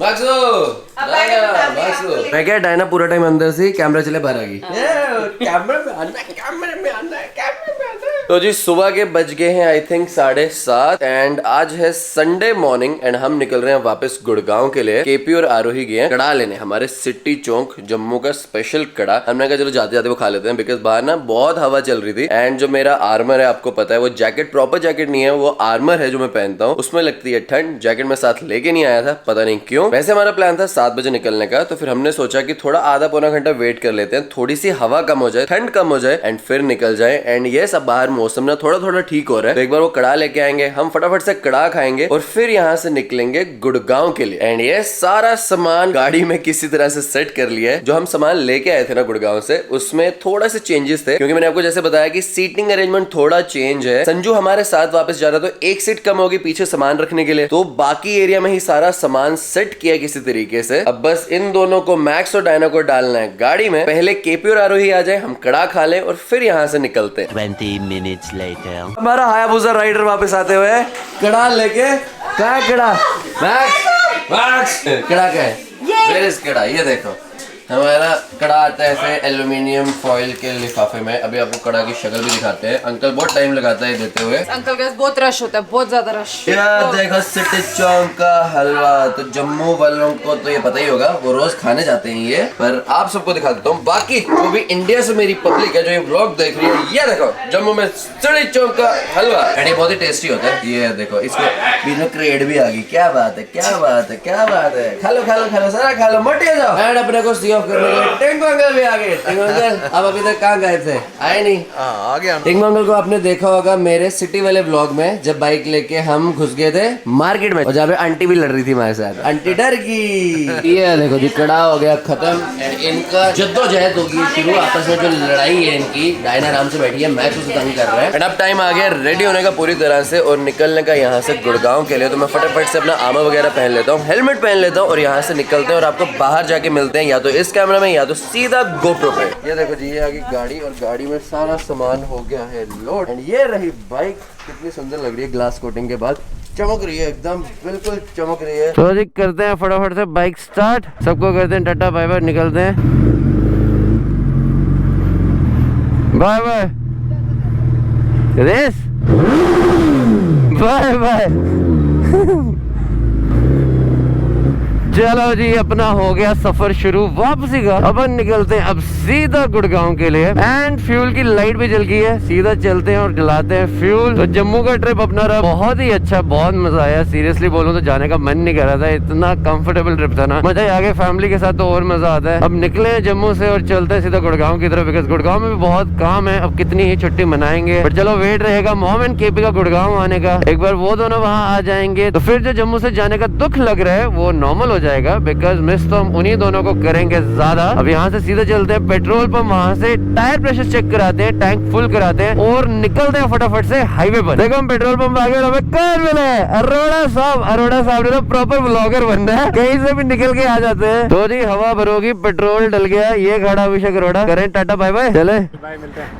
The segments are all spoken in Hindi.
मैं क्या डायना पूरा टाइम अंदर से कैमरा चले बाहर आ गई। कैमरे में आना है। तो जी सुबह के बज गए हैं आई थिंक 7:30 एंड आज है संडे मॉर्निंग एंड हम निकल रहे हैं वापस गुड़गांव के लिए। केपी और आरोही गए हैं कड़ा लेने, हमारे सिटी चौक जम्मू का स्पेशल कड़ा। हमने कहा चलो जाते जाते वो खा लेते हैं बिकॉज बाहर ना बहुत हवा चल रही थी एंड जो मेरा आर्मर है आपको पता है वो जैकेट प्रॉपर जैकेट नहीं है, वो आर्मर है जो मैं पहनता हूँ, उसमें लगती है ठंड। जैकेट में साथ लेके नहीं आया था, पता नहीं क्यों। वैसे हमारा प्लान था 7 बजे निकलने का, तो फिर हमने सोचा कि थोड़ा आधा पौना घंटा वेट कर लेते हैं, थोड़ी सी हवा कम हो जाए, ठंड कम हो जाए एंड फिर निकल जाए। एंड ये सब बाहर मौसम ना थोड़ा थोड़ा ठीक हो रहा है, तो एक बार वो कड़ा लेके आएंगे, हम फटाफट से कड़ा खाएंगे और फिर यहाँ से निकलेंगे गुड़गांव के लिए। एंड ये सारा सामान गाड़ी में किसी तरह से सेट कर लिया है। जो हम सामान लेके आए थे ना गुड़गांव से, उसमें थोड़ा से चेंजेस थे क्योंकि मैंने आपको जैसे बताया कि सीटिंग अरेंजमेंट थोड़ा चेंज है। संजू हमारे साथ वापस जा रहा, तो एक सीट कम होगी पीछे सामान रखने के लिए, तो बाकी एरिया में ही सारा सामान सेट किया किसी तरीके से। अब बस इन दोनों को, मैक्स और डायना को डालना है गाड़ी में। पहले केपी और आरोही आ जाए, हम कड़ा खा लें और फिर यहाँ से निकलते हैं। 20 minutes later. हमारा हायाबुसा राइडर वापस आते हुए कड़ा लेके। कहाँ है कड़ा? मैक्स कड़ा का है? Where is कड़ा? ये देखो हमारा कड़ा आता है ऐसे एल्यूमिनियम फॉइल के लिफाफे में। अभी आपको कड़ा की शक्ल भी दिखाते हैं। अंकल बहुत टाइम लगाता है देते हुए। अंकल का बहुत रश होता है, बहुत ज्यादा रश। यार देखो सिटी चौक का हलवा, तो जम्मू वालों को तो ये पता ही होगा, वो रोज खाने जाते हैं ये, पर आप सबको दिखा देता हूँ। बाकी जो भी इंडिया से मेरी पब्लिक है जो ये व्लॉग देख रही है, ये देखो जम्मू में सिटी चौक का हलवा, एंड ये बहुत ही टेस्टी होता है। ये देखो इसको बीच में क्रेड भी आ गई। क्या बात है, क्या बात है, क्या बात है। खा लो खा लो खा लो, सारा खा लो, मोटे जाओ। एंड अपने को सी ऑफ करने के लिए टिंकू अंकल भी आ गए। टिंकू अंकल अब अभी तक कहाँ गए थे? आए नहीं? आ गया। टिंकू अंकल को आपने देखा होगा मेरे सिटी वाले ब्लॉग में, जब बाइक लेके हम घुस गए थे मार्केट में और जहाँ पे आंटी भी लड़ रही थी हमारे साथ। आंटी डर गई। ये देखो जी कड़ा हो गया खत्म एंड इनका जद्दोजहद होगी शुरू। आपस में जो लड़ाई है इनकी, डायना आराम से बैठी है, मैच उसे तंग कर रहा है। एंड अब टाइम आ गया रेडी होने का पूरी तरह से और निकलने का यहाँ से गुड़गांव के लिए। तो मैं फटाफट से अपना आर्मर वगैरह पहन लेता हूँ, हेलमेट पहन लेता हूँ और यहाँ से निकलते हैं और आपको बाहर जाके मिलते हैं, या तो इस कैमरा में या तो सीधा गोप्रो पे। ये देखो जी ये आ गई गाड़ी और गाड़ी में सारा सामान हो गया है लोड। एंड ये रही बाइक, कितनी सुंदर लग रही है ग्लास कोटिंग के बाद, चमक रही है एकदम, बिल्कुल चमक रही है। तो जी करते हैं फटाफट से बाइक स्टार्ट, सबको करते हैं टाटा बाय बाय, निकलते हैं। Bye bye race, bye bye. चलो जी अपना हो गया सफर शुरू वापसी का। अब निकलते हैं अब सीधा गुड़गांव के लिए। एंड फ्यूल की लाइट भी जल गई है, सीधा चलते हैं और जलाते हैं फ्यूल। तो जम्मू का ट्रिप अपना रहा बहुत ही अच्छा, बहुत मजा आया। सीरियसली बोलूं तो जाने का मन नहीं कर रहा था, इतना कंफर्टेबल ट्रिप था ना, मजा आ गया। फैमिली के साथ तो और मजा आता है। अब निकले हैं जम्मू से और चलते हैं सीधा गुड़गांव की तरफ, बिकॉज गुड़गांव में भी बहुत काम है। अब कितनी ही छुट्टी मनाएंगे, बट चलो वेट रहेगा मॉम एंड केपी का गुड़गांव आने का। एक बार वो दोनों वहाँ आ जाएंगे तो फिर जो जम्मू से जाने का दुख लग रहा है वो नॉर्मल हो जाएगा, बिकॉज मिस तो हम उन्हीं दोनों को करेंगे ज्यादा। अब यहाँ से सीधे चलते हैं पेट्रोल पंप, वहाँ से टायर प्रेशर चेक कराते हैं, टैंक फुल कराते हैं और निकलते हैं फटाफट से हाईवे पर। देखो हम पेट्रोल पंप आ गए, हमें कौन मिला है? अरोड़ा साहब ने तो प्रॉपर ब्लॉगर बनना है, कहीं से भी निकल के आ जाते हैं। तो जी हवा भरोगी, पेट्रोल डल गया, ये खड़ा अभिषेक अरोड़ा, करें टाटा बाय बाय, चले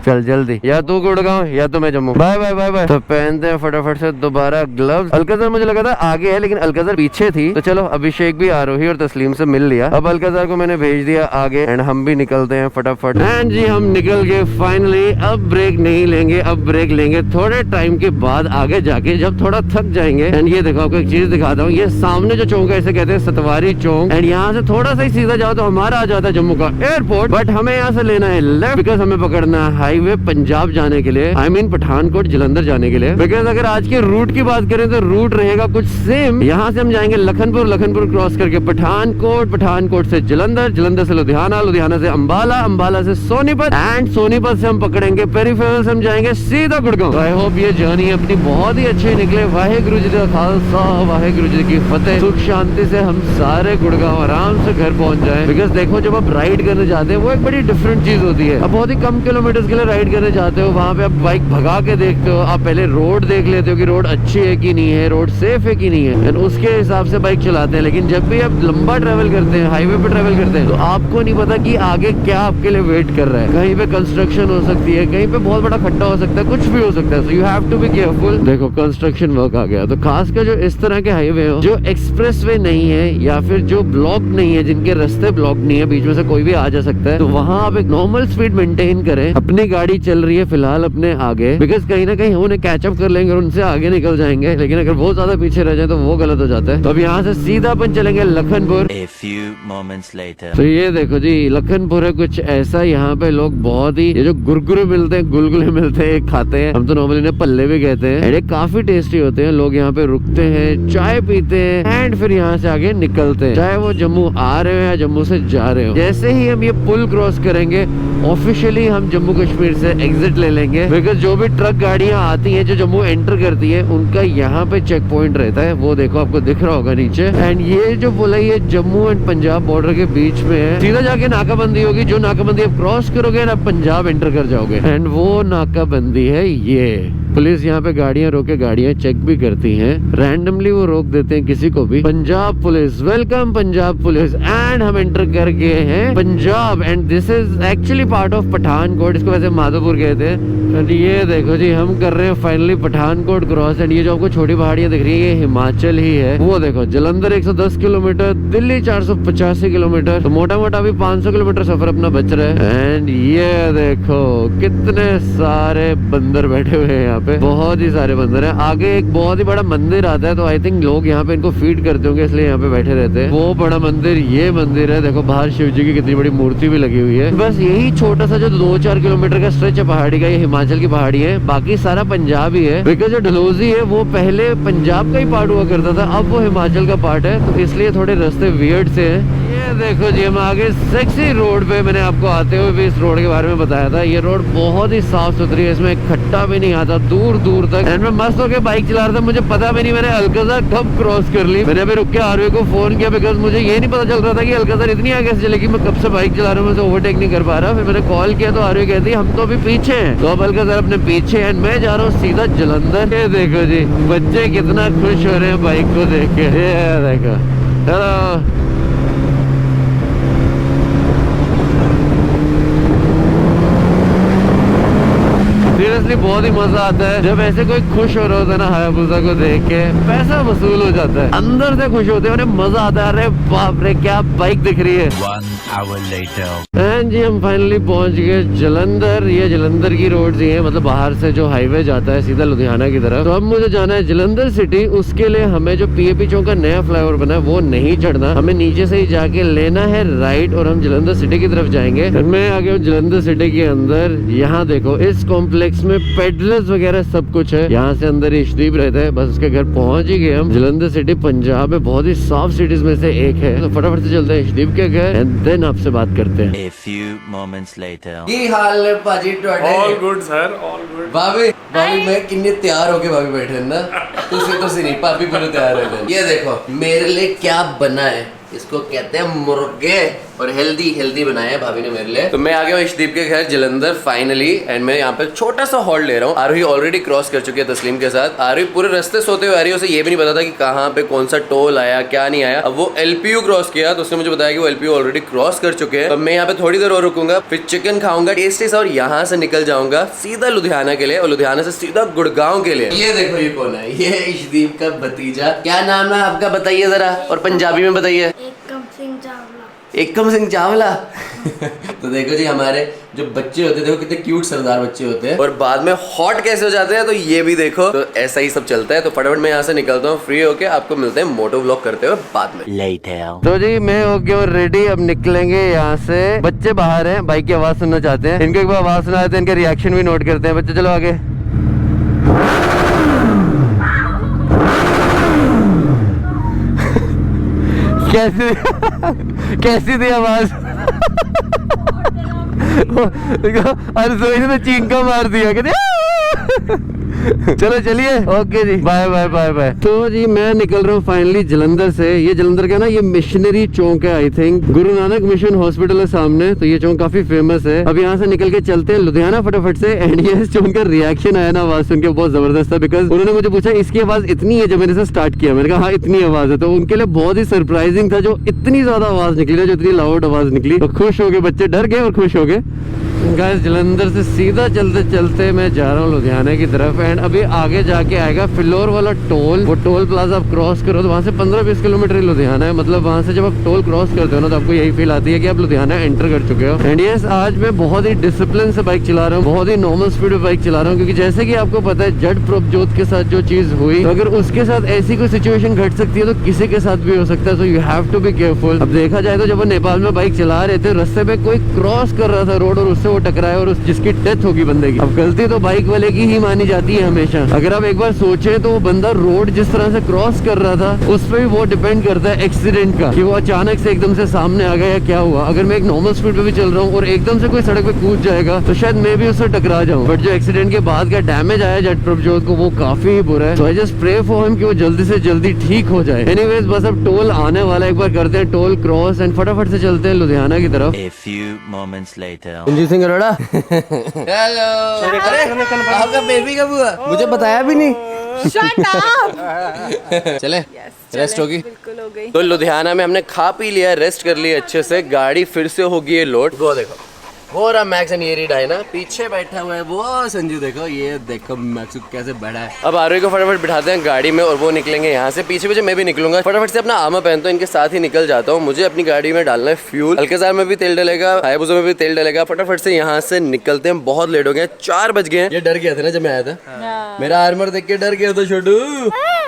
चल जल्दी, या तू गुड़गांव या तो मैं Jammu. Bye bye bye bye. तो पहनते हैं फटाफट से दोबारा ग्लव्स। अलकजर मुझे लगा था आगे है लेकिन अलकजर पीछे थी, तो चलो अभिषेक भी आरोही और तस्लीम से मिल लिया। अब अलकजर को मैंने भेज दिया आगे एंड हम भी निकलते हैं फटाफट। एंड जी हम निकल गए फाइनली। अब ब्रेक नहीं लेंगे, अब ब्रेक लेंगे थोड़े टाइम के बाद आगे जाके, जब थोड़ा थक जाएंगे। एंड ये देखो आपको एक चीज दिखाता हूँ, ये सामने जो चौक है इसे कहते हैं सतवारी चौक। एंड यहाँ से थोड़ा सा ही सीधा जाओ तो हमारा आ जाता है जम्मू का एयरपोर्ट, बट हमें यहाँ से लेना है लेफ्ट, बिकॉज हमें पकड़ना है हाईवे पंजाब जाने के लिए, आई मीन पठानकोट जलंधर जाने के लिए। बिकॉज अगर आज के रूट की बात करें तो रूट रहेगा कुछ सेम। यहाँ से हम जाएंगे लखनपुर, लखनपुर क्रॉस करके पठानकोट, पठानकोट से जलंधर, जलंधर से लुधियाना, लुधियाना से अंबाला, अंबाला से सोनीपत एंड सोनीपत से हम पकड़ेंगे पेरीफेरल से हम जाएंगे सीधा गुड़गांव। आई होप ये जर्नी अपनी बहुत ही अच्छी निकले। वाहेगुरु जी का खालसा, वाहेगुरु जी की फतेह। सुख शांति से हम सारे गुड़गांव आराम से घर पहुंच जाएं। बिकॉज देखो जब आप राइड करने जाते हैं वो एक बड़ी डिफरेंट चीज होती है। अब बहुत ही कम किलोमीटर के लिए राइड करने जाते हो, वहाँ पे आप बाइक भगा के देखते हो, आप पहले रोड देख लेते हो कि रोड अच्छी है कि नहीं है, रोड सेफ है कि नहीं है, उसके हिसाब से बाइक चलाते हैं। लेकिन जब भी आप लंबा ट्रेवल करते हैं, हाईवे पे ट्रेवल करते हैं, तो आपको नहीं पता कि आगे क्या आपके लिए वेट कर रहा है। कहीं पे कंस्ट्रक्शन हो सकती है, कहीं पे बहुत बड़ा खड्डा हो सकता है, कुछ भी हो सकता है। So you have to be careful. देखो कंस्ट्रक्शन वर्क आ गया। तो खासकर जो इस तरह के हाईवे हो, जो एक्सप्रेसवे नहीं है या फिर जो ब्लॉक नहीं है, जिनके रास्ते ब्लॉक नहीं है, बीच में से कोई भी आ जा सकता है, तो वहाँ आप एक नॉर्मल स्पीड मेंटेन करें। अपनी गाड़ी चल रही है फिलहाल अपने आगे, बिकॉज कहीं ना कहीं हम उन्हें कैचअप कर लेंगे और उनसे आगे निकल जाएंगे, लेकिन अगर बहुत ज्यादा पीछे रह जाए तो वो गलत हो जाता है। तो अब यहाँ से सीधा अपन चलेंगे Lakhanpur. A few moments later. तो ये देखो जी लखनपुर है कुछ ऐसा। यहाँ पे लोग बहुत ही, ये जो गुरगुरे मिलते हैं, गुलगुले मिलते हैं, खाते हैं। हम तो नॉर्मली इन्हें पल्ले भी कहते हैं। ये काफी टेस्टी होते हैं। लोग यहाँ पे रुकते हैं, चाय पीते हैं एंड फिर यहाँ से आगे निकलते हैं, चाहे वो जम्मू आ रहे हो या जम्मू से जा रहे हो। जैसे ही हम ये पुल क्रॉस करेंगे ऑफिशियली हम जम्मू कश्मीर से एग्जिट ले लेंगे, बिकॉज जो भी ट्रक गाड़ियां आती हैं जो जम्मू एंटर करती है, उनका यहाँ पे चेक पॉइंट रहता है। वो देखो आपको दिख रहा होगा नीचे। एंड ये जो पुल है ये जम्मू एंड पंजाब बॉर्डर के बीच में है। सीधा जाके नाकाबंदी होगी, जो नाकाबंदी आप क्रॉस करोगे ना पंजाब एंटर कर जाओगे। एंड वो नाकाबंदी है ये। पुलिस यहाँ पे गाड़ियां रोके गाड़ियां चेक भी करती हैं, रैंडमली वो रोक देते हैं किसी को भी। Punjab police, welcome Punjab police. And हम एंटर कर गए हैं Punjab and this is actually part of Pathankot. इसको वैसे माधोपुर कहते हैं। एंड ये देखो जी हम कर रहे हैं फाइनली पठानकोट क्रॉस। एंड ये जो आपको छोटी पहाड़ियां दिख रही है ये हिमाचल ही है। वो देखो जलंधर 110 किलोमीटर, दिल्ली 485 किलोमीटर, तो मोटा मोटा अभी 500 किलोमीटर सफर अपना बच रहा है। एंड ये देखो कितने सारे बंदर बैठे हुए हैं यहाँ पे, बहुत ही सारे बंदर हैं। आगे एक बहुत ही बड़ा मंदिर आता है, तो आई थिंक लोग यहाँ पे इनको फीड करते होंगे, इसलिए यहाँ पे बैठे रहते हैं। वो बड़ा मंदिर ये मंदिर है। देखो बाहर शिव जी की कितनी बड़ी मूर्ति भी लगी हुई है। बस यही छोटा सा जो 2-4 किलोमीटर का स्ट्रेच है पहाड़ी का, ये हिमाचल की पहाड़ी है, बाकी सारा पंजाब ही है। बिकॉज जो डलहौजी है वो पहले पंजाब का ही पार्ट हुआ करता था, अब वो हिमाचल का पार्ट है, तो इसलिए थोड़े रास्ते वियर्ड से हैं। ये देखो जी हम आगे सेक्सी रोड पे, मैंने आपको आते हुए भी इस रोड के बारे में बताया था। ये रोड बहुत ही साफ सुथरी है, इसमें खट्टा भी नहीं आता दूर दूर तक। एंड मैं मस्त होकर बाइक चला रहा था, मुझे पता भी नहीं मैंने अलकज़र कब क्रॉस कर ली। मैंने अभी रुक के आरवे को फोन किया, बिकॉज मुझे ये नहीं पता चल रहा था कि अलकज़र इतनी आगे से चलेगी। मैं कब से बाइक चला रहा हूँ, मैं ओवरटेक नहीं कर पा रहा। फिर मैंने कॉल किया तो आरवे कहती हम तो अभी पीछे हैं, तो अब अलकज़र अपने पीछे है। मैं जा रहा हूँ सीधा जलंधर। ये देखो जी बच्चे कितना खुश हो रहे हैं बाइक को देख के। ये देखो हेलो। सीरियसली बहुत ही मजा आता है जब ऐसे कोई खुश हो रहा होता है ना हायाबुसा को देख के। पैसा वसूल हो जाता है, अंदर से खुश होते हैं और मजा आता है। अरे बाप रे क्या बाइक दिख रही है। 1 hour later. एंड जी हम फाइनली पहुंच गए जलंधर। ये जलंधर की रोड ही है, मतलब बाहर से जो हाईवे जाता है सीधा लुधियाना की तरफ। तो अब मुझे जाना है जलंधर सिटी। उसके लिए हमें जो पीएपी चौक का नया फ्लाईओवर बना है वो नहीं चढ़ना, हमें नीचे से ही जाके लेना है राइट और हम जलंधर सिटी की तरफ जाएंगे। मैं आ गया हूँ जलंधर सिटी के अंदर। यहाँ देखो इस कॉम्प्लेक्स में पेडलर्स वगैरह सब कुछ है। यहाँ से अंदर इशदीप रहता है, बस उसके घर पहुंच ही गए हम। जलंधर सिटी पंजाब में बहुत ही साफ सिटीज में से एक है, तो फटाफट से चलते हैं इशदीप के घर एंड देन आपसे बात करते हैं। A few moments later. की हाल है पाजी टोडे? All good sir, all good. भाभी मैं किन्ने तैयार होके भाभी बैठे ना, तुसी नहीं भाभी पूरे तैयार है। ये देखो मेरे लिए क्या बना है, इसको कहते हैं मुर्गे और हेल्दी बनाया है भाभी ने मेरे लिए। तो मैं आ गया हूँ इशदीप के घर जलंधर फाइनली। एंड मैं यहाँ पे छोटा सा हॉल्ट ले रहा हूँ। आरोही ऑलरेडी क्रॉस कर चुकी है तस्लीम के साथ। आरोही पूरे रास्ते सोते हुए आ रही है, उसे ये भी नहीं पता था कि कहाँ पे कौन सा टोल आया क्या नहीं आया। अब वो एलपीयू क्रॉस किया तो उसने मुझे बताया कि वो एलपीयू ऑलरेडी क्रॉस कर चुके हैं। तो मैं यहाँ पे थोड़ी देर और रुकूंगा, फिर चिकन खाऊंगा टेस्टी सा और यहाँ से निकल जाऊंगा सीधा लुधियाना के लिए और लुधियाना से सीधा गुड़गांव के लिए। ये देखो ये कौन है, ये इशदीप का भतीजा। क्या नाम है आपका बताइए जरा, और पंजाबी में बताइए। एकम सिंह चावला। तो देखो जी हमारे जो बच्चे होते हैं, देखो कितने क्यूट सरदार बच्चे होते हैं और बाद में हॉट कैसे हो जाते हैं, तो ये भी देखो। तो ऐसा ही सब चलता है। तो फटाफट मैं यहाँ से निकलता हूँ फ्री होके, आपको मिलते हैं मोटो व्लॉग करते हुए बाद में। Later. तो जी मैं हो गया रेडी, अब निकलेंगे यहाँ से। बच्चे बाहर हैं, बाइक की आवाज सुनना चाहते हैं। इनको एक बार आवाज सुना देते हैं, इनके रिएक्शन भी नोट करते हैं। बच्चे चलो आगे। कैसी थी आवाज? अरे सोई ने तो चींका मार दिया। कहते चलो चलिए, ओके जी, बाय बाय बाय बाय। तो जी मैं निकल रहा हूँ फाइनली जलंधर से। ये जलंधर का ना ये मिशनरी चौक है, I think Guru Nanak mission hospital है सामने, तो ये चौक काफी फेमस है। अब यहाँ से निकल के चलते हैं लुधियाना फटाफट से। एंड ये इस चौक का रिएक्शन आया ना आवाज सुन के बहुत जबरदस्त था, बिकॉज उन्होंने मुझे पूछा इसकी आवाज इतनी है जब मैंने इसे स्टार्ट किया, मैंने कहा हाँ इतनी आवाज है। तो उनके लिए बहुत ही सरप्राइजिंग था जो इतनी ज्यादा आवाज निकली ना, जो इतनी लाउड आवाज निकली। तो खुश हो गए बच्चे, डर गए और खुश हो गए। गाइस जलंधर से सीधा चलते चलते मैं जा रहा हूँ लुधियाना की तरफ। एंड अभी आगे जाके आएगा फिल्लोर वाला टोल। वो टोल प्लाजा आप क्रॉस करो तो वहाँ से 15-20 किलोमीटर ही लुधियाना है। मतलब वहाँ से जब आप टोल क्रॉस करते हो ना तो आपको यही फील आती है कि आप लुधियाना एंटर कर चुके हो। एंड यस आज मैं बहुत ही डिसिप्लिन से बाइक चला रहा हूँ, बहुत ही नॉर्मल स्पीड में बाइक चला रहा हूँ, क्योंकि जैसे कि आपको पता है जट प्रभजोत के साथ जो चीज हुई, तो अगर उसके साथ ऐसी कोई सिचुएशन घट सकती है तो किसी के साथ भी हो सकता है। So you have to be careful. अब देखा जाए तो जब वो नेपाल में बाइक चला रहे थे, रास्ते में कोई क्रॉस कर रहा था रोड और उससे वो टकराया और जिसकी डेथ होगी बंदे की। अब गलती तो बाइक वाले की ही मानी जाती है हमेशा। अगर आप एक बार सोचे तो वो बंदा रोड जिस तरह से क्रॉस कर रहा था उस पर भी वो डिपेंड करता है एक्सीडेंट का, कि वो अचानक से एकदम से सामने आ गया या क्या हुआ। अगर मैं एक नॉर्मल स्पीड पे भी चल रहा हूँ और एकदम से कोई सड़क पे कूद जाएगा तो शायद मैं भी उससे टकरा जाऊँ। बट जो एक्सीडेंट के बाद का डैमेज आया जट प्रभजोत को वो काफी ही बुरा है। तो I just pray for him कि वो जल्दी से जल्दी ठीक हो जाए। एनीवेज बस अब टोल आने वाला, एक बार करते हैं टोल क्रॉस एंड फटाफट से चलते हैं लुधियाना की तरफ। A few moments later. Ranjit Singh Arora hello, अरे आपका बेबी कब हुआ? मुझे बताया भी नहीं। Shut up! चले रेस्ट होगी। बिल्कुल हो गई। तो लुधियाना में हमने खा पी लिया, रेस्ट कर लिया अच्छे से, गाड़ी फिर से होगी है लोड। वो देखो वो रहा मैक्स एंड ये रीड है ना, पीछे बैठा हुआ है वो संजू। देखो ये देखो मैक्स कैसे बैठा है। अब आरोही को फटाफट बिठाते हैं गाड़ी में और वो निकलेंगे यहाँ से। पीछे पीछे मैं भी निकलूंगा, फटाफट से अपना आर्मर पहनता हूँ, इनके साथ ही निकल जाता हूँ। मुझे अपनी गाड़ी में डालना है फ्यूल। हल्केसार में भी तेल डलेगा, हायाबुसा में भी तेल डलेगा। फटाफट से यहाँ से निकलते हैं, बहुत लेट हो गए, 4 बज गए। ये डर गया था ना जब मैं आया था, मेरा आर्मर देख के डर गया था छोटू।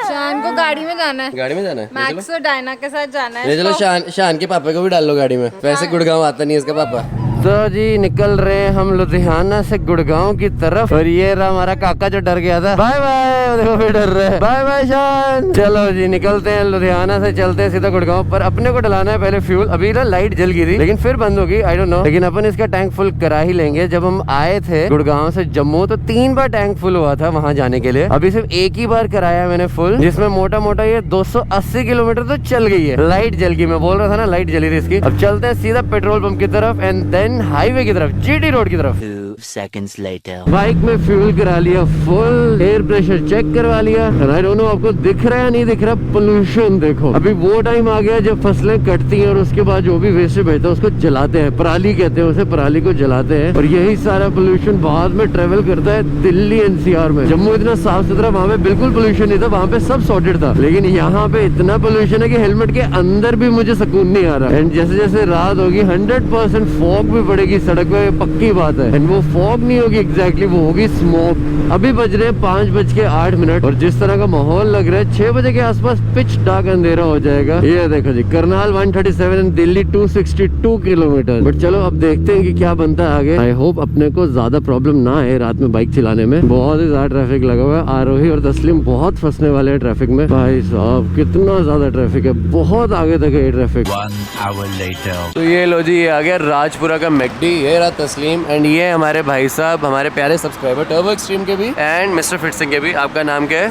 शान को गाड़ी में जाना है, गाड़ी में जाना है, मैक्स और डायना के साथ जाना है। चलो शान के पापा को भी डाल लो गाड़ी में, वैसे गुड़गांव आता नहीं है इसका पापा। तो जी निकल रहे हैं हम लुधियाना से गुड़गांव की तरफ। और ये रहा हमारा काका जो डर गया था। बाय बाय, देखो भी डर रहे हैं। बाय बाय शान। चलो जी निकलते हैं लुधियाना से, चलते हैं सीधा गुड़गांव। पर अपने को डलाना है पहले फ्यूल। अभी ना लाइट जल गई थी लेकिन फिर बंद होगी, आई डोंट नो, लेकिन अपन इसका टैंक फुल करा ही लेंगे। जब हम आए थे गुड़गांव से जम्मू तो 3 बार टैंक फुल हुआ था वहाँ जाने के लिए। अभी सिर्फ एक ही बार कराया मैंने फुल, जिसमें मोटा मोटा ये 280 किलोमीटर तो चल गई है। लाइट जल गई, मैं बोल रहा था ना लाइट जली थी इसकी। अब चलते हैं सीधा पेट्रोल पंप की तरफ एंड देन हाईवे की तरफ, जीटी रोड की तरफ। 2 seconds later. बाइक में फ्यूल करा लिया फुल, एयर प्रेशर चेक करवा लिया। आई डोंट नो आपको दिख रहा है नहीं दिख रहा, पोल्यूशन देखो। अभी वो टाइम आ गया जब फसलें कटती हैं और उसके बाद जो भी वेस्ट बचता है उसको जलाते हैं, पराली कहते हैं उसे, पराली को जलाते हैं। और यही सारा पोल्यूशन बाद में ट्रेवल करता है दिल्ली एनसीआर में। जम्मू इतना साफ सुथरा, वहाँ पे बिल्कुल पोल्यूशन नहीं था, वहाँ पे सब सॉर्टेड था। लेकिन यहाँ पे इतना पोल्यूशन है कि हेलमेट के अंदर भी मुझे सुकून नहीं आ रहा। एंड जैसे जैसे रात होगी 100% फॉग भी पड़ेगी सड़क पे, पक्की बात है। एंड वो फॉग नहीं होगी एग्जैक्टली, वो होगी स्मोक। अभी बज रहे हैं 5:08 और जिस तरह का माहौल लग रहा है 6 बजे के आसपास पिच डार्क अंधेरा हो जाएगा। ये देखो जी Karnal 137 and Delhi 262 kilometre. But चलो अब देखते हैं कि क्या बनता है आगे। आई होप अपने को ज्यादा प्रॉब्लम ना है रात में बाइक चलाने में। बहुत ही ज्यादा ट्रैफिक लगा हुआ है, आरोही और तस्लीम बहुत फंसने वाले हैं ट्रैफिक में। भाई साहब कितना ज्यादा ट्रैफिक है, बहुत आगे तक है ये ट्रैफिक। 1 hour later. तो ये लो जी, ये आ गया राजपुरा का मैकडी। ये रहा तस्लीम एंड ये हमारे भाई साहब, हमारे प्यारे सब्सक्राइबर टर्बो एक्सट्रीम के भी एंड मिस्टर फिट सिंह के भी। आपका नाम क्या है?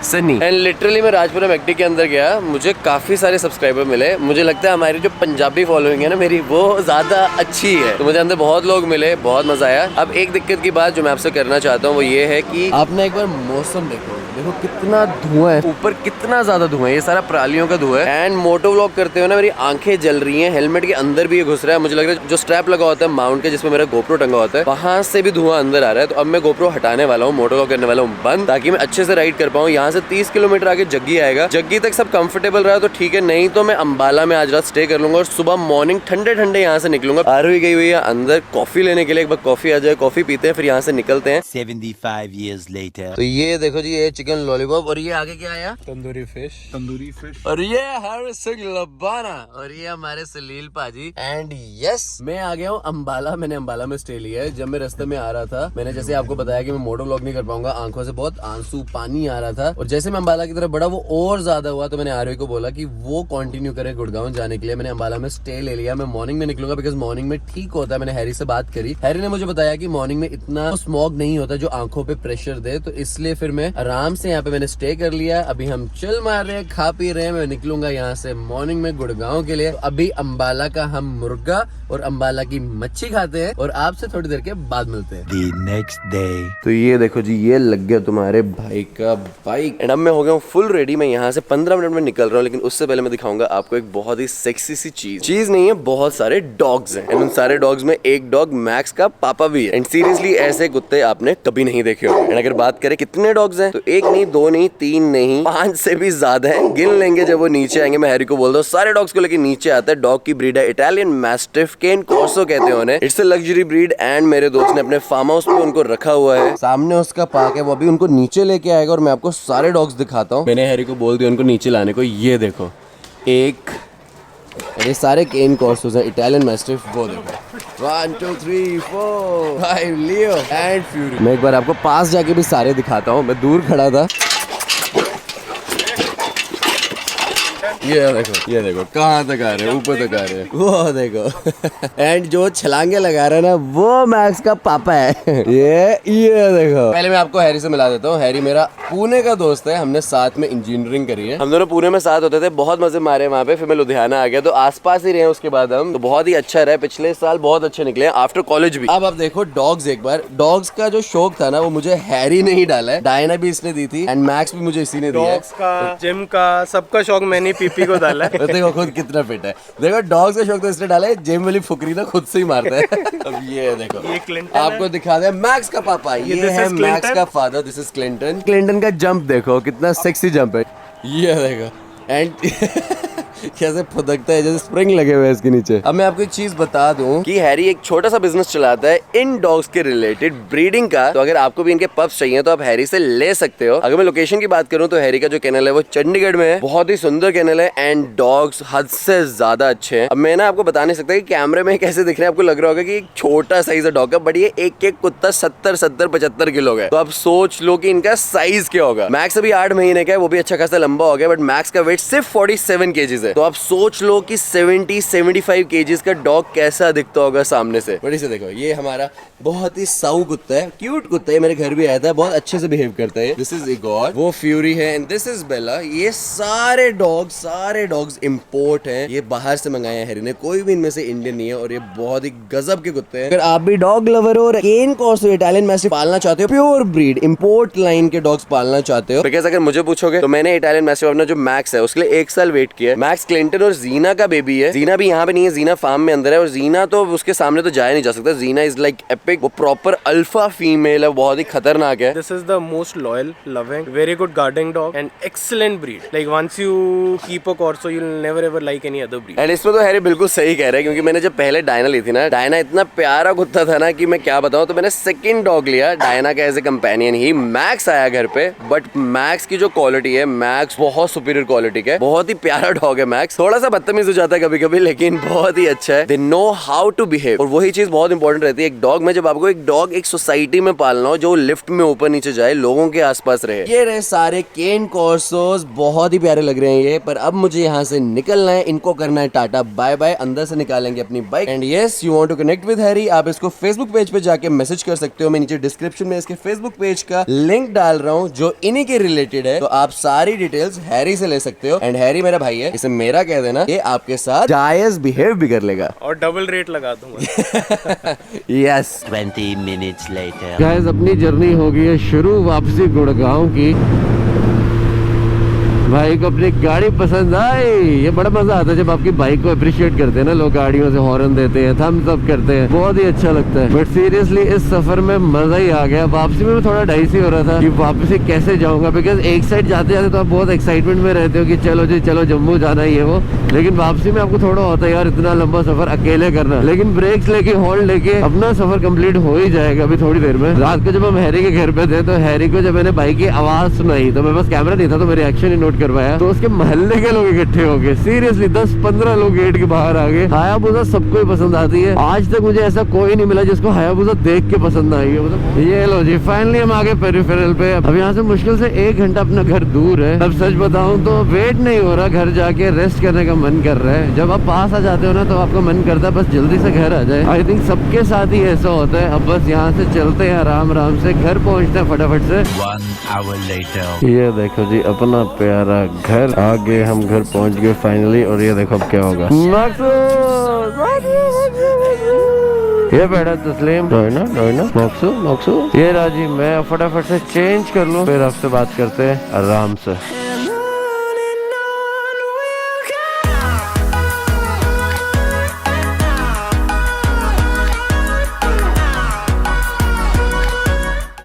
सनी। एंड लिटरली मैं राजपुरा मैकडी के अंदर गया, मुझे काफी सारे सब्सक्राइबर मिले। मुझे लगता है हमारी जो पंजाबी फॉलोइंग है ना मेरी, वो ज्यादा अच्छी है। तो मुझे अंदर बहुत लोग मिले, बहुत मजा आया। अब एक दिक्कत की बात जो मैं आपसे करना चाहता हूँ वो ये है कि आपने एक बार मौसम देखो, देखो कितना धुआं है ऊपर, कितना ज्यादा धुआं है, ये सारा परालियों का धुआं है। एंड मोटो व्लॉग करते हुए ना मेरी आंखें जल रही हैं, हेलमेट के अंदर भी ये घुस रहा है। मुझे लग रहा है जो स्ट्रैप लगा होता है माउंट के, जिसमें मेरा गोप्रो टंगा होता है, वहां से भी धुआं अंदर आ रहा है। तो अब मैं गोप्रो हटाने वाला हूँ, मोटो व्लॉग करने वाला हूँ बंद, ताकि मैं अच्छे से राइड कर पाऊँ। यहाँ से 30 किलोमीटर आगे जग्गी आएगा, जग्गी तक सब कंफर्टेबल रहा तो ठीक है, नहीं तो मैं अंबाला में आज रात स्टे कर लूंगा और सुबह मॉर्निंग ठंडे ठंडे यहाँ से निकलूंगा। आरोही गई हुई है अंदर कॉफी लेने के लिए, एक बार कॉफी आ जाए, कॉफी पीते हैं फिर यहाँ से निकलते हैं। 75 years later. तो ये देखो जी, ये चिकन चिकन लॉलीपॉप, और ये आगे क्या आया? तंदूरी फिश। और ये हर सिंह लब्बाना, और ये हमारे सलील पाजी। एंड यस, मैं आ गया हूँ अंबाला। मैंने अंबाला में स्टे लिया है। जब मैं रास्ते में आ रहा था, मैंने जैसे आपको बताया कि मैं मोटो व्लॉग नहीं कर पाऊंगा, आंखों से बहुत आंसू पानी आ रहा था, और जैसे मैं अंबाला की तरफ बढ़ा वो और ज्यादा हुआ। तो मैंने आरवी को बोला कि वो कंटिन्यू करे गुड़गांव जाने के लिए। मैंने अंबाला में स्टे ले लिया। मैं मॉर्निंग में निकलूंगा, बिकॉज मॉर्निंग में ठीक होता है। मैंने हैरी से बात करी, हैरी ने मुझे बताया कि मॉर्निंग में इतना स्मॉग नहीं होता जो आंखों पे प्रेशर दे, तो इसलिए फिर मैं आराम से यहाँ पे मैंने स्टे कर लिया। अभी हम चिल मार रहे हैं, खा पी रहे हैं। मैं निकलूंगा यहाँ से मॉर्निंग में गुड़गांव के लिए। अभी अंबाला का हम मुर्गा और अंबाला की मच्छी खाते हैं, और आपसे थोड़ी देर के बाद मिलते हैं। The next day. तो ये देखो जी, ये लग गया तुम्हारे भाई का बाइक, एंड अब मैं हो गया हूँ फुल रेडी। मैं यहाँ से 15 मिनट में निकल रहा हूँ, लेकिन उससे पहले मैं दिखाऊंगा आपको एक बहुत ही सेक्सी सी चीज नहीं है, बहुत सारे डॉग्स हैं, एंड उन सारे डॉग्स में एक डॉग मैक्स का पापा भी है। एंड सीरियसली ऐसे कुत्ते आपने कभी नहीं देखे होंगे। एंड अगर बात करें कितने डॉग्स हैं, तो एक नहीं, दो नहीं, तीन नहीं, 5 से भी ज्यादा है। गिन लेंगे जब वो नीचे आएंगे। मैं हैरी को बोलता हूँ सारे डॉग्स को लेके नीचे आता है। डॉग की ब्रीड है इटालियन मैस्टिफ, केन कॉर्सो कहते हैं उन्हें। It's a luxury breed, and मेरे दोस्त ने अपने फार्म हाउस पे उनको रखा हुआ है। सामने उसका पार्क है, वो अभी उनको नीचे लेके आएगा, और मैं आपको सारे डॉग्स दिखाता हूँ। मैंने हैरी को बोल दिया उनको नीचे लाने को। ये देखो, एक, ये सारे केन कॉर्सोस हैं, इटालियन मैस्टिफ। वो देखो 1 2 3 4 5 लियो एंड फ्यूरी। मैं एक बार आपको पास जाके भी सारे दिखाता हूँ। मैं दूर खड़ा था। ये देखो कहाँ तक आ रहे हैं, ऊपर तक आ रहे हैं। वो देखो एंड जो छलांगे लगा रहे हैं ना, वो मैक्स का पापा है। ये देखो। पहले मैं आपको हैरी से मिला देता हूँ। हैरी मेरा पुणे का दोस्त है, हमने साथ में इंजीनियरिंग करी है। हम दोनों पुणे में साथ होते थे, बहुत मजे मारे वहाँ पे। फिर मैं लुधियाना आ गया, तो आसपास ही रहे उसके बाद हम, तो बहुत ही अच्छा रहा। पिछले साल बहुत अच्छे निकले आफ्टर कॉलेज भी। अब आप देखो डॉग्स, एक बार डॉग्स का जो शौक था ना, वो मुझे हैरी ने ही डाला है। डायना भी इसने दी थी, एंड मैक्स भी मुझे इसी ने दिया है। डॉग्स का, जिम का, सबका शौक मैंने पीपी को डाला है। देखो खुद कितना फिट है। देखो डॉग्स का शौक तो इसने डाला है, जिम वाली फुकरी ना खुद से ही मारता है। अब ये देखो, ये क्लिंटन आपको दिखा दे मैक्स का पापा, ये है मैक्स का father, this is Clinton. Clinton का जंप देखो, कितना सेक्सी जंप है। ये देखो, एंड कैसे फुदकता है, जैसे स्प्रिंग लगे हुए हैं इसके नीचे। अब मैं आपको एक चीज बता दूं कि हैरी एक छोटा सा बिजनेस चलाता है इन डॉग्स के रिलेटेड, ब्रीडिंग का। तो अगर आपको भी इनके पप्स चाहिए तो आप हैरी से ले सकते हो। अगर मैं लोकेशन की बात करूं तो हैरी का जो केनल है वो चंडीगढ़ में है। बहुत ही सुंदर केनल है, एंड डॉग्स हद से ज्यादा अच्छे हैं। अब मैं ना आपको बता नहीं सकता कि कैमरे में कैसे दिख रहे हैं। आपको लग रहा होगा कि एक छोटा साइज है डॉग का, बट ये एक कुत्ता 70-75 किलो का है। तो आप सोच लो कि इनका साइज क्या होगा। मैक्स अभी 8 महीने का है, वो भी अच्छा खासा लंबा हो गया, बट मैक्स का वेट सिर्फ 47 केजीज है। तो आप सोच लो कि 70-75 केजीज का डॉग कैसा दिखता होगा सामने से। बड़ी से देखो, ये हमारा बहुत ही साउ कुत्ता है, क्यूट कुत्ता है। मेरे घर भी आया था, बहुत अच्छे से बिहेव करता है। दिस इज इगोर, वो फ्यूरी है, एंड दिस इज बेला। ये सारे डॉग्स इंपोर्ट हैं, ये बाहर से मंगाए हैं हैरी ने। कोई भी इनमें से इंडियन नहीं है, और ये बहुत ही गजब के कुत्ते हैं। अगर आप भी डॉग लवर हो और केन कॉर्सो इटालियन मैस्टिफ पालना चाहते हो, प्योर ब्रीड इंपोर्ट लाइन के डॉग्स पालना चाहते हो, बिकॉज़ अगर मुझे पूछोगे तो मैंने इटालियन मैस्टिफ अपना जो मैक्स है उसके लिए 1 साल वेट किया है। मैक्स क्लिंटन और जीना का बेबी है। जीना भी यहाँ पे नहीं है, जीना फार्म में अंदर है, और जीना तो उसके सामने तो जाया नहीं जा सकता। जीना इज लाइक एपिक, वो प्रॉपर अल्फा फीमेल है, बहुत ही खतरनाक है। This is the most loyal, loving, very good guarding dog and excellent breed. Like once you keep a Corso, you'll never ever like any other breed. And इसमें तो हैरी बिल्कुल सही कह रहा है, क्योंकि मैंने जब पहले डायना ली थी ना, डायना इतना प्यारा कुत्ता था ना कि मैं क्या बताऊं। तो मैंने सेकंड डॉग लिया डायना का एज ए कंपेनियन ही। मैक्स आया घर पे, बट मैक्स की जो क्वालिटी है, मैक्स बहुत सुपीरियर क्वालिटी का है। बहुत ही प्यारा डॉग है मैक्स। थोड़ा सा बदतमीज हो जाता है कभी कभी, लेकिन बहुत ही अच्छा है। They know how to behave, और वही चीज बहुत इंपॉर्टेंट रहती है एक डॉग में। जब आपको एक डॉग एक सोसाइटी में पालना हो, जो लिफ्ट में ऊपर नीचे जाए, लोगों के आसपास रहे। ये रहे सारे केन कॉर्सोस, बहुत ही प्यारे लग रहे हैं ये। पर अब मुझे यहाँ से निकलना है, इनको करना है टाटा बाय बाय। अंदर से निकालेंगे अपनी bike. And yes, you want to connect with Harry, आप इसको फेसबुक पेज पे जाके मैसेज कर सकते हो। मैं नीचे डिस्क्रिप्शन में इसके फेसबुक पेज का लिंक डाल रहा हूँ, जो इन्हीं के रिलेटेड है। तो आप सारी डिटेल्स हैरी से ले सकते हो। एंड हैरी मेरा भाई है, इसे मेरा कह देना, ये आपके साथ जायज बिहेव भी कर लेगा, और डबल रेट लगा दूंगा। यस। 20 minutes later. गाइस, अपनी जर्नी हो गई है शुरू वापसी गुड़गांव की। भाई को अपनी गाड़ी पसंद आई। ये बड़ा मजा आता है जब आपकी बाइक को अप्रिशिएट करते हैं ना लोग, गाड़ियों से हॉर्न देते हैं, थम्स अप करते हैं, बहुत ही अच्छा लगता है। बट सीरियसली इस सफर में मजा ही आ गया। वापसी में थोड़ा डाइसी हो रहा था कि वापसी कैसे जाऊंगा, बिकॉज एक साइड जाते जाते तो आप बहुत एक्साइटमेंट में रहते हो कि चलो जी चलो जम्मू जाना ही है वो, लेकिन वापसी में आपको थोड़ा होता है यार इतना लंबा सफर अकेले करना। लेकिन ब्रेक्स लेके होल्ड लेके अपना सफर कंप्लीट हो ही जाएगा अभी थोड़ी देर में। रात को जब हम हैरी के घर पे थे तो हैरी को जब मैंने बाइक की आवाज सुनाई तो मेरे पास कैमरा नहीं था तो मेरे रिएक्शन ही नोट करवाया, तो उसके मोहल्ले के लोग इकट्ठे हो गए। सीरियसली 10-15 लोग गेट के बाहर आ गए। हायाबुसा सबको ही पसंद आती है, आज तक मुझे ऐसा कोई नहीं मिला जिसको हायाबुसा देख के पसंद आई है। मतलब ये लो जी फाइनली हम आगे पेरिफेरल पे। अब यहाँ से मुश्किल से 1 घंटा अपना घर दूर है। अब सच बताऊं तो वेट नहीं हो रहा, घर जाके रेस्ट करने का मन कर रहा है। जब आप पास आ जाते हो ना तो आपका मन करता है बस जल्दी से घर आ जाए। आई थिंक सबके साथ ही ऐसा होता है। अब बस यहाँ से चलते हैं आराम आराम से, घर पहुँचते हैं फटाफट से। 1 hour later. ये देखो जी अपना प्यारा घर, आगे हम घर पहुंच गए फाइनली। और ये देखो अब क्या होगा। ये बैठा तस्लीम, रोइना रोइना मकसू मकसू। ये राजी मैं फटाफट से चेंज कर लूं, फिर आपसे बात करते हैं आराम से।